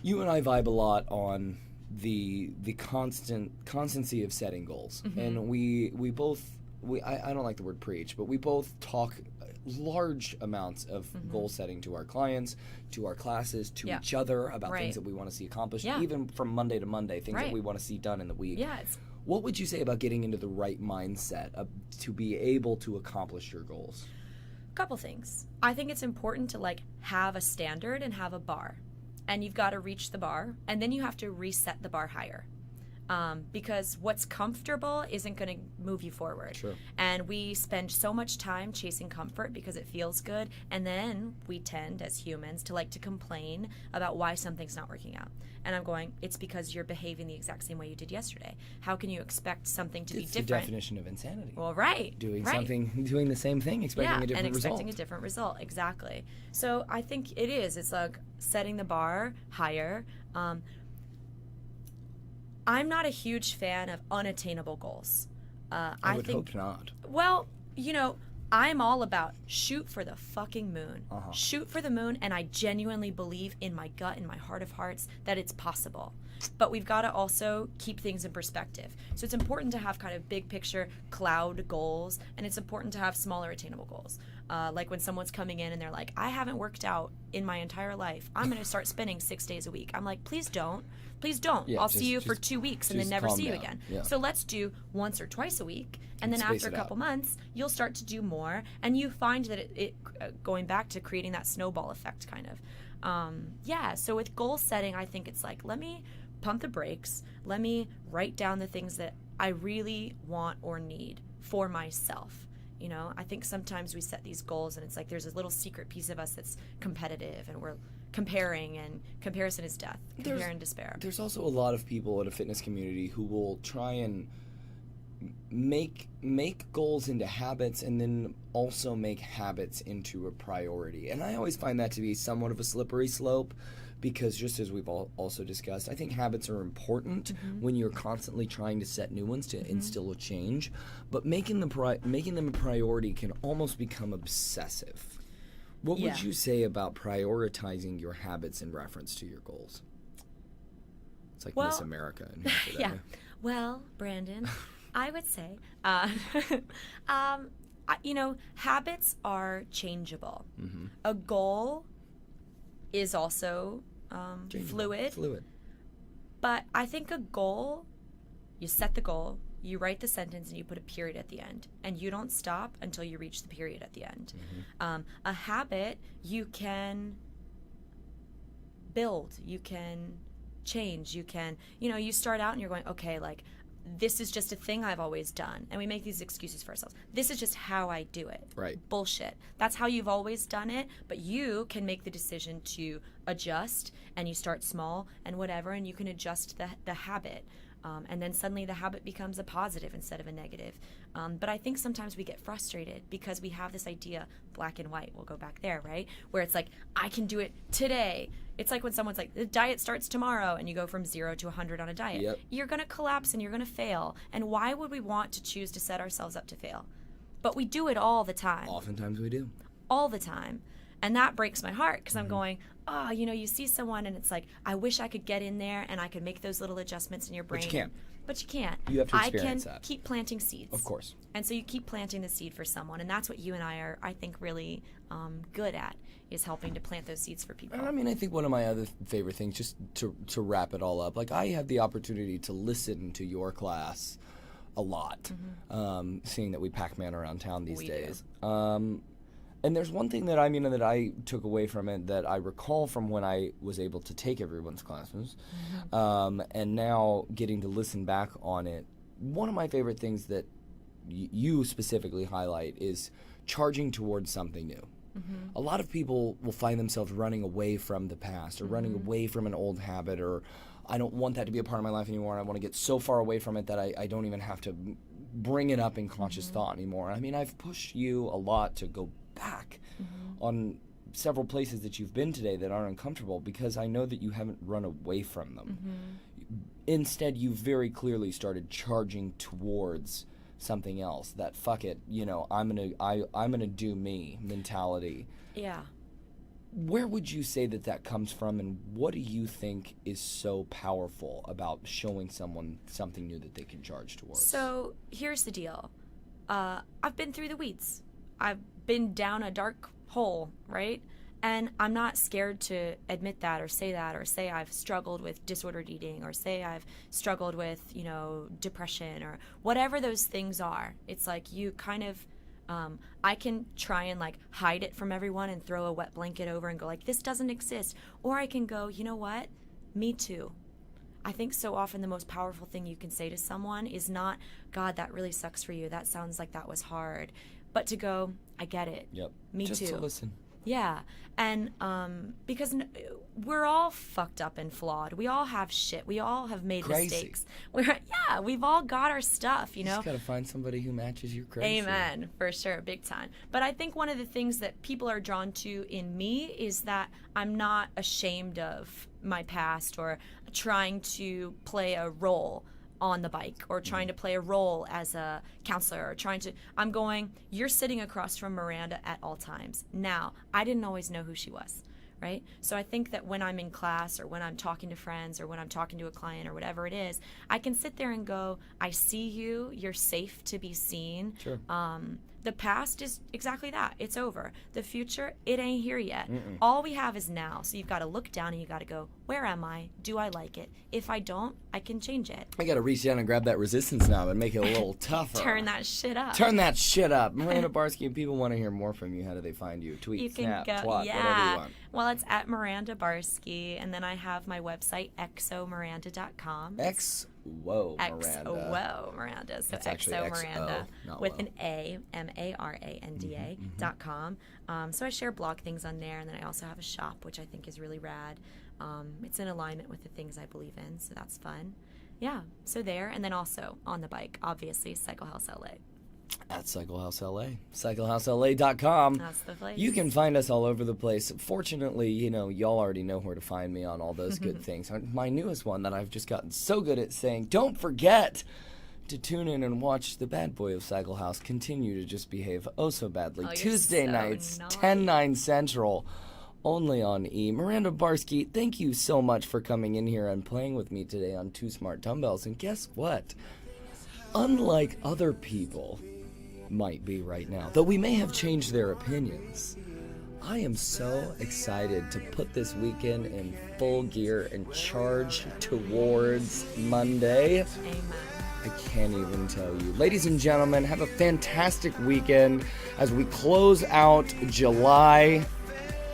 B: you and I vibe a lot on the constancy of setting goals. Mm-hmm. And we both, I don't like the word preach, but we both talk large amounts of goal setting to our clients, to our classes, to each other about things that we want to see accomplished, even from Monday to Monday, things that we want to see done in the week.
C: Yeah,
B: what would you say about getting into the right mindset to be able to accomplish your goals?
C: Couple things. I think it's important to like have a standard and have a bar, and you've got to reach the bar, and then you have to reset the bar higher. Because what's comfortable isn't going to move you forward.
B: Sure.
C: And we spend so much time chasing comfort because it feels good, and then we tend, as humans, to like to complain about why something's not working out. And I'm going, it's because you're behaving the exact same way you did yesterday. How can you expect something to be different?
B: It's the definition of insanity.
C: Well, right.
B: Doing
C: right.
B: doing the same thing, expecting a different
C: and
B: result.
C: expecting a different result, exactly. So I think it is. It's like setting the bar higher. I'm not a huge fan of unattainable goals.
B: I would hope not.
C: Well, I'm all about shoot for the fucking moon.
B: Uh-huh.
C: Shoot for the moon, and I genuinely believe in my gut, in my heart of hearts, that it's possible. But we've got to also keep things in perspective. So it's important to have kind of big picture cloud goals, and it's important to have smaller attainable goals. Like when someone's coming in and they're like, I haven't worked out in my entire life. I'm going to start spinning 6 days a week. I'm like, please don't. Please don't.
B: Yeah,
C: I'll see you for 2 weeks and then never see you again.
B: Yeah.
C: So let's do once or twice a week. And then
B: Space
C: after a
B: it
C: couple
B: out.
C: months, you'll start to do more. And you find that it going back to creating that snowball effect kind of. So with goal setting, I think it's like, let me pump the brakes. Let me write down the things that I really want or need for myself. I think sometimes we set these goals and it's like there's a little secret piece of us that's competitive and we're comparing, and comparison is death. Compare and despair.
B: There's also a lot of people in a fitness community who will try and make goals into habits and then also make habits into a priority. And I always find that to be somewhat of a slippery slope, because just as we've also discussed, I think habits are important when you're constantly trying to set new ones to instill a change, but making them a priority can almost become obsessive. What would you say about prioritizing your habits in reference to your goals? It's like Miss America.
C: Well, Brandon, I would say, habits are changeable. A goal is also fluid. But I think a goal, you set the goal, you write the sentence, and you put a period at the end. And you don't stop until you reach the period at the end. A habit, you can build, you can change, you can, you start out and you're going, okay, like, this is just a thing I've always done. And we make these excuses for ourselves. This is just how I do it.
B: Right.
C: Bullshit. That's how you've always done it, but you can make the decision to adjust, and you start small and whatever, and you can adjust the habit. And then suddenly the habit becomes a positive instead of a negative. But I think sometimes we get frustrated because we have this idea, black and white, we'll go back there, right? Where it's like, I can do it today. It's like when someone's like, the diet starts tomorrow, and you go from 0 to 100 on a diet.
B: Yep.
C: You're going to collapse and you're going to fail. And why would we want to choose to set ourselves up to fail? But we do it all the time.
B: Oftentimes we do.
C: All the time. And that breaks my heart because I'm going, you see someone and it's like, I wish I could get in there and I could make those little adjustments in your brain.
B: But you can't.
C: But you can't.
B: You have to experience
C: that. I can
B: that.
C: keep planting seeds.
B: Of course.
C: And so you keep planting the seed for someone. And that's what you and I are, I think, really good at, is helping to plant those seeds for people.
B: And I mean, I think one of my other favorite things, just to wrap it all up, like I have the opportunity to listen to your class a lot, seeing that we Pac-Man around town these days. And there's one thing that I took away from it that I recall from when I was able to take everyone's classes, and now getting to listen back on it. One of my favorite things that you specifically highlight is charging towards something new. A lot of people will find themselves running away from the past, or running away from an old habit, or I don't want that to be a part of my life anymore, and I want to get so far away from it that I don't even have to bring it up in conscious thought anymore. I mean, I've pushed you a lot to go back on several places that you've been today that aren't uncomfortable, because I know that you haven't run away from them. Instead, you very clearly started charging towards something else. That fuck it, I'm gonna do me mentality.
C: Yeah.
B: Where would you say that comes from, and what do you think is so powerful about showing someone something new that they can charge towards?
C: So here's the deal. I've been through the weeds. I've been down a dark hole, right? And I'm not scared to admit that, or say I've struggled with disordered eating, or say I've struggled with, depression, or whatever those things are. It's like you kind of, I can try and like hide it from everyone and throw a wet blanket over and go like, this doesn't exist. Or I can go, you know what? Me too. I think so often the most powerful thing you can say to someone is not, God, that really sucks for you. That sounds like that was hard. But to go, I get it.
B: Yep.
C: Me
B: Just
C: too.
B: to listen.
C: Yeah. And because we're all fucked up and flawed. We all have shit. We all have made mistakes. We've all got our stuff, you know?
B: Just got to find somebody who matches your crazy.
C: Amen. For sure. Big time. But I think one of the things that people are drawn to in me is that I'm not ashamed of my past or trying to play a role on the bike or trying to play a role as a counselor or I'm going, you're sitting across from Miranda at all times. Now, I didn't always know who she was, right? So I think that when I'm in class or when I'm talking to friends or when I'm talking to a client or whatever it is, I can sit there and go, I see you, you're safe to be seen.
B: Sure.
C: The past is exactly that. It's over. The future, it ain't here yet. All we have is now. So you've got to look down and you got to go, where am I? Do I like it? If I don't, I can change it.
B: I got to reach down and grab that resistance knob and make it a little tougher.
C: Turn that shit up.
B: Turn that shit up. Maranda Barskey, if people want to hear more from you, how do they find you? Tweet,
C: You can
B: snap,
C: go,
B: twat, whatever
C: yeah.
B: you want.
C: Well, it's at Maranda Barskey, and then I have my website, exomiranda.com.
B: Whoa, Miranda.
C: Whoa, Miranda. So
B: It's actually
C: Exo
B: XO,
C: Miranda
B: not
C: with
B: whoa.
C: an A, MARANDA.com. So I share blog things on there, and then I also have a shop, which I think is really rad. It's in alignment with the things I believe in, so that's fun. Yeah, so there, and then also on the bike, obviously, Cycle House LA.
B: At Cycle House LA. CycleHouseLA.com.
C: That's the place.
B: You can find us all over the place. Fortunately, y'all already know where to find me on all those good things. My newest one that I've just gotten so good at saying, don't forget to tune in and watch the bad boy of Cycle House continue to just behave oh so badly.
C: Oh, you're
B: Tuesday
C: so
B: nights,
C: naughty.
B: 10/9 Central, only on E. Maranda Barskey, thank you so much for coming in here and playing with me today on Too Smart Dumbbells. And guess what? Unlike other people might be right now, though we may have changed their opinions, I am so excited to put this weekend in full gear and charge towards Monday.
C: Amen.
B: I can't even tell you. Ladies and gentlemen, have a fantastic weekend as we close out July,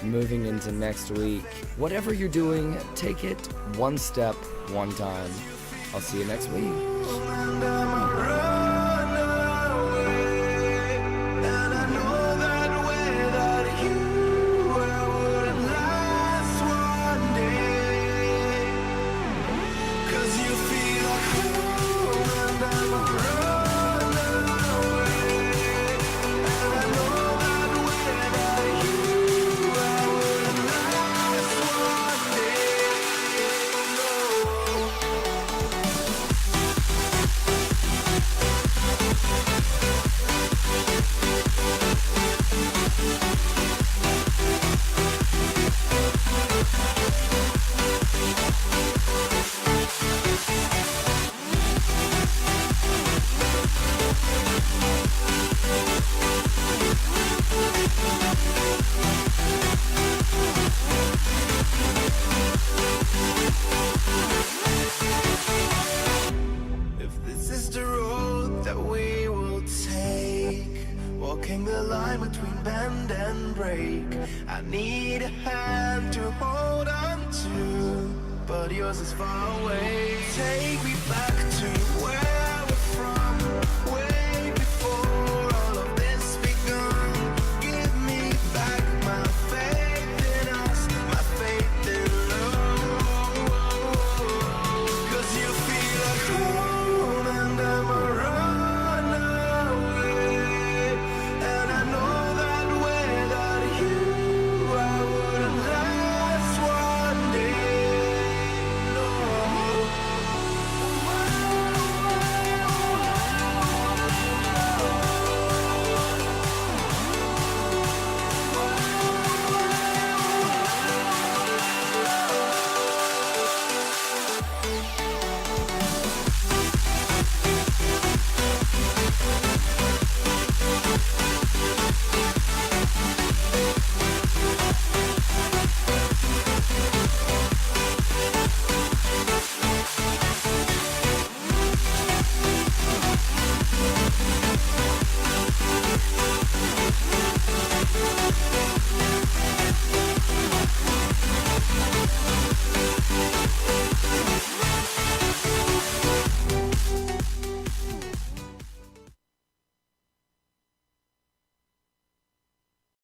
B: moving into next week. Whatever you're doing, take it one step, one time. I'll see you next week.
D: Walking the line between bend and break, I need a hand to hold on to, but yours is far away. Take me back to where